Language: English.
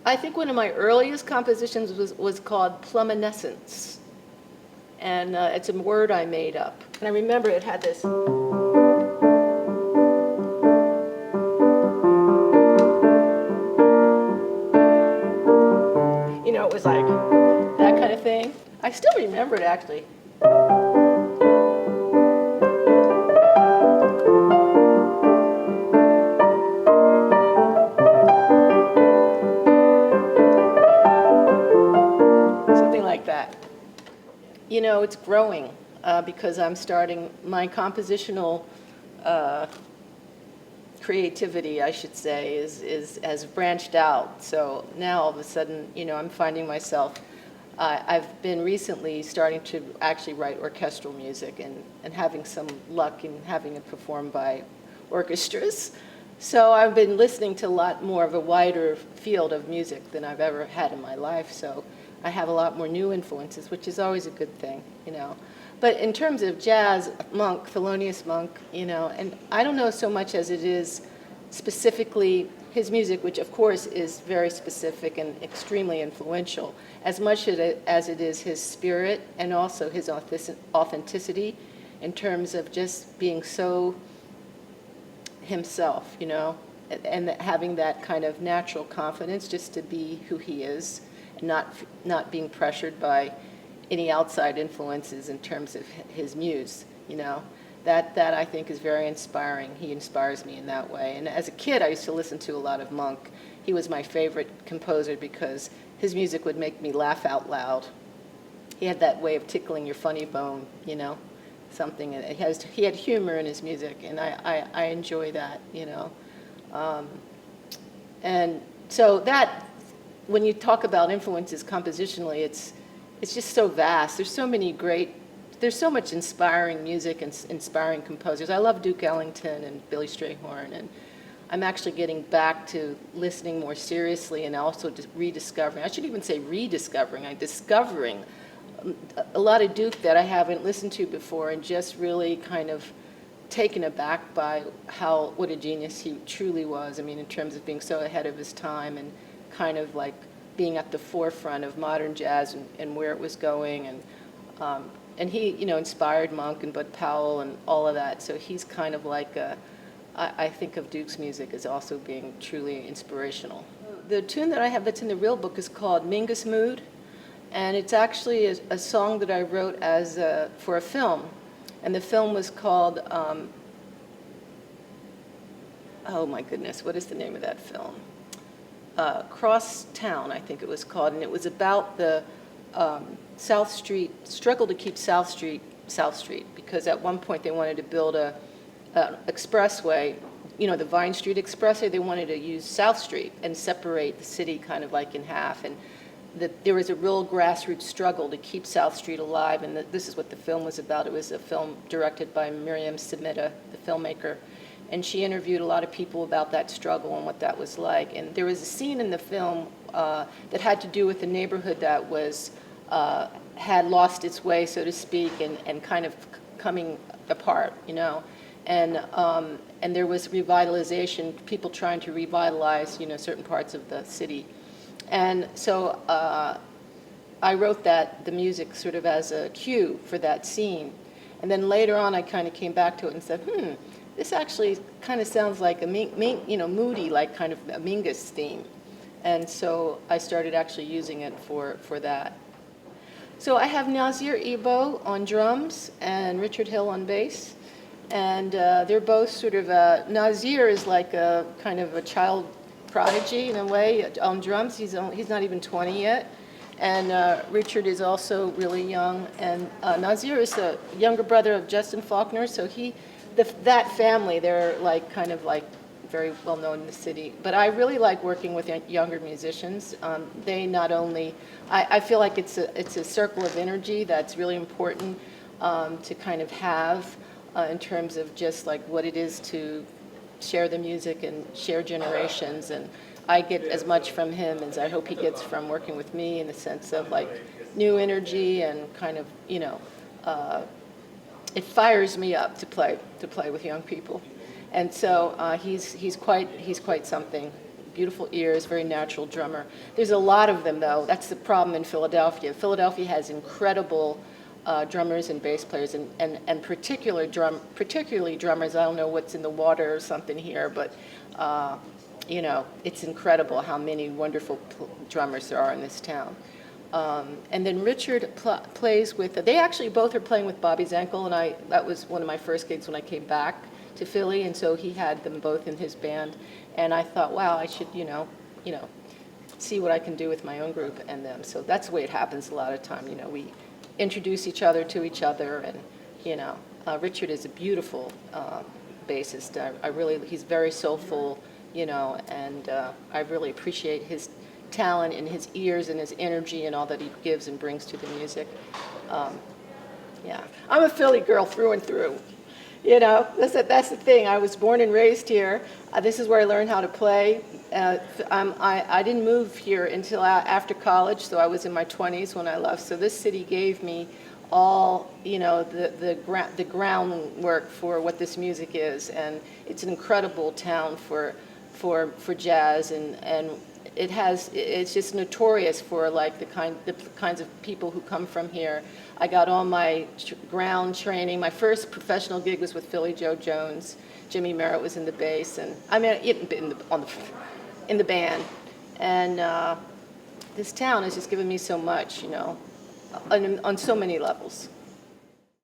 I think one of my earliest compositions was called pluminescence. And it's a word I made up. And I remember it had this. You know, it was like that kind of thing. I still remember it actually. Something like that. You know, it's growing because I'm starting my compositional creativity, I should say, has branched out. So now all of a sudden, you know, I'm finding myself. I've been recently starting to actually write orchestral music and having some luck in having it performed by orchestras. So I've been listening to a lot more of a wider field of music than I've ever had in my life. So I have a lot more new influences, which is always a good thing, you know. But in terms of jazz, Monk, Thelonious Monk, you know, and I don't know so much as it is specifically his music, which of course is very specific and extremely influential, as much as it is his spirit and also his authenticity in terms of just being so himself, you know, and having that kind of natural confidence just to be who he is, and not being pressured by any outside influences in terms of his muse, you know. That I think is very inspiring. He inspires me in that way. And as a kid, I used to listen to a lot of Monk. He was my favorite composer because his music would make me laugh out loud. He had that way of tickling your funny bone, you know, something. He had humor in his music, and I enjoy that, you know. And so that, when you talk about influences compositionally, it's just so vast. There's so much inspiring music and inspiring composers. I love Duke Ellington and Billy Strayhorn, and I'm actually getting back to listening more seriously and also just rediscovering. I should even say rediscovering. I'm discovering a lot of Duke that I haven't listened to before, and just really kind of taken aback by what a genius he truly was. I mean, in terms of being so ahead of his time and kind of like being at the forefront of modern jazz and where it was going, and he, you know, inspired Monk and Bud Powell and all of that. So he's kind of like I think of Duke's music as also being truly inspirational. The tune that I have that's in the real book is called Mingus Mood, and it's actually a song that I wrote for a film, and the film was called. Oh my goodness, what is the name of that film? Cross Town, I think it was called, and it was about the South Street struggle to keep South Street, because at one point they wanted to build an expressway, you know, the Vine Street Expressway. They wanted to use South Street and separate the city kind of like in half, and there was a real grassroots struggle to keep South Street alive, and this is what the film was about. It was a film directed by Miriam Samita, the filmmaker. And she interviewed a lot of people about that struggle and what that was like. And there was a scene in the film that had to do with a neighborhood that had lost its way, so to speak, and kind of coming apart, you know. And there was revitalization, people trying to revitalize, you know, certain parts of the city. And so I wrote the music sort of as a cue for that scene. And then later on, I kind of came back to it and said, this actually kind of sounds like a moody, like kind of a Mingus theme. And so I started actually using it for that. So I have Nazir Ebo on drums and Richard Hill on bass. And they're both sort of, Nazir is like a kind of a child prodigy in a way on drums. He's not even 20 yet. And Richard is also really young. And Nazir is the younger brother of Justin Faulkner, so that family, they're like kind of like very well known in the city. But I really like working with younger musicians. They not only, I feel like it's a circle of energy that's really important to kind of have in terms of just like what it is to share the music and share generations. And I get as much from him as I hope he gets from working with me, in the sense of like new energy and kind of, you know, it fires me up to play with young people, and so he's quite something. beautiful ears, very natural drummer. There's a lot of them, though. That's the problem in Philadelphia. Philadelphia has incredible drummers and bass players, and particularly drummers. I don't know what's in the water or something here, but you know, it's incredible how many wonderful drummers there are in this town. And then Richard plays with, they actually both are playing with Bobby Zankel, and that was one of my first gigs when I came back to Philly, and so he had them both in his band. And I thought, wow, I should, you know, see what I can do with my own group and them. So that's the way it happens a lot of time. You know, we introduce each other to each other, and you know, Richard is a beautiful bassist. He's very soulful, you know, and I really appreciate his talent and his ears and his energy and all that he gives and brings to the music. Yeah, I'm a Philly girl through and through. You know, that's the thing. I was born and raised here. This is where I learned how to play. I didn't move here until after college, so I was in my 20s when I left. So this city gave me all, you know, the groundwork for what this music is, and it's an incredible town for jazz, and it's just notorious for like the kinds of people who come from here. I got all my ground training. My first professional gig was with Philly Joe Jones. Jimmy Merritt was in the bass, and I mean in the band. And this town has just given me so much, you know, on so many levels.